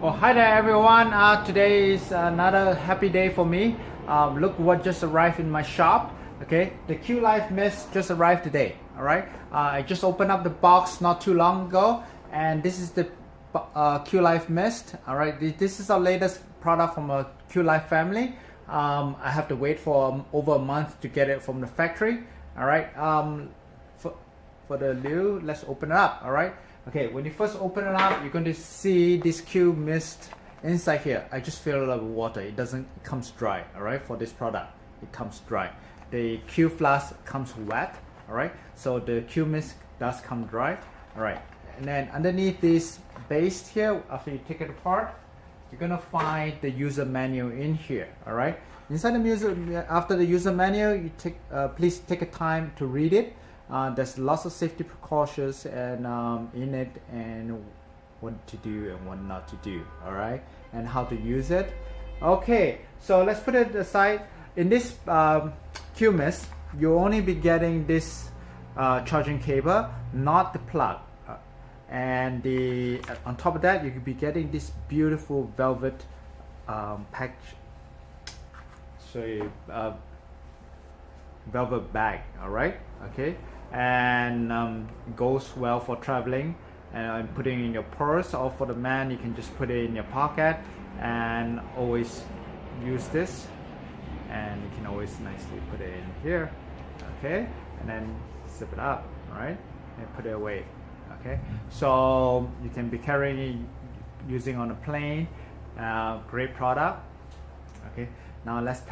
Oh, hi there everyone. Today is another happy day for me. Look what just arrived in my shop. Okay, the Q Life Mist just arrived today. All right, I just opened up the box not too long ago, and this is the Q Life Mist. All right, this is our latest product from a Q Life family. I have to wait for over a month to get it from the factory. All right, for the lid, let's open it up. All right. Okay, when you first open it up, you're going to see this Q Mist inside here. I just fill it up with water. It comes dry. All right, for this product, it comes dry. The Q Flask comes wet. All right, so the Q Mist does come dry. All right, and then underneath this base here, after you take it apart, you're gonna find the user manual in here. All right, inside after the user manual, you please take a time to read it. There's lots of safety precautions and in it, and what to do and what not to do. All right, and how to use it. Okay, so let's put it aside. In this Q Mist, you'll only be getting this charging cable, not the plug. And on top of that, you could be getting this beautiful velvet package. Velvet bag. All right. Okay. And goes well for traveling and putting in your purse, or for the man, you can just put it in your pocket and always use this, and you can always nicely put it in here. Okay, and then zip it up. All right, and put it away. Okay, so you can be carrying, using on a plane. Great product. Okay, now let's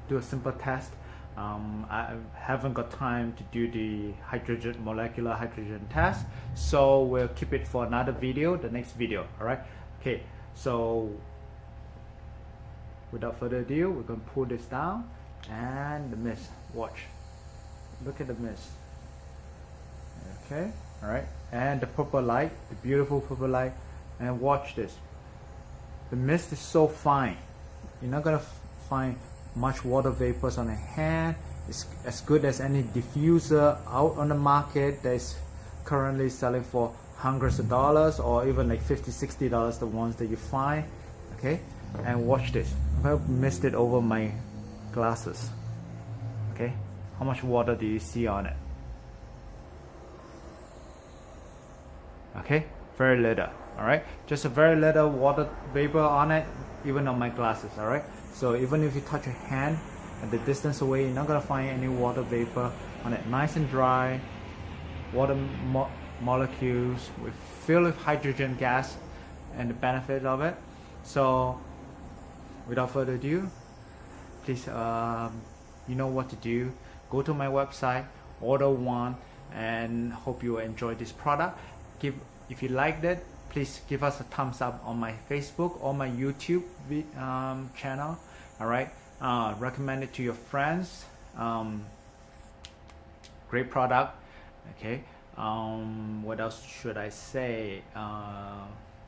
do a simple test. I haven't got time to do the molecular hydrogen test, so we'll keep it for another video, the next video. All right. Okay, so without further ado, we're going to pull this down, and the mist, watch, look at the mist. Okay, all right, and the purple light, the beautiful purple light, and watch this. The mist is so fine, you're not gonna find much water vapors on the hand. It's as good as any diffuser out on the market that is currently selling for hundreds of dollars, or even like $50–$60, the ones that you find. Okay, and watch this. I missed it over my glasses. Okay, how much water do you see on it? Okay, very little. All right, just a very little water vapor on it, even on my glasses. All right, so even if you touch your hand at the distance away, you're not gonna find any water vapor on it. Nice and dry, water molecules filled with hydrogen gas, and the benefit of it. So without further ado, please, you know what to do. Go to my website, order one, and hope you enjoy this product. If you liked it, please give us a thumbs up on my Facebook or my YouTube channel. All right, recommend it to your friends. Great product. Okay, what else should I say?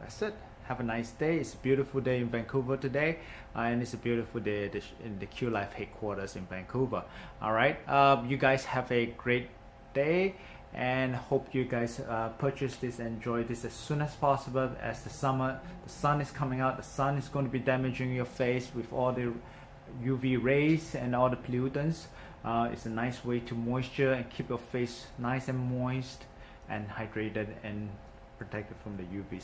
That's it. Have a nice day. It's a beautiful day in Vancouver today, and it's a beautiful day in the Q Life headquarters in Vancouver. All right, you guys have a great day, and hope you guys purchase this and enjoy this as soon as possible. As the sun is coming out, the sun is going to be damaging your face with all the UV rays and all the pollutants. It's a nice way to moisture and keep your face nice and moist and hydrated and protected from the UV.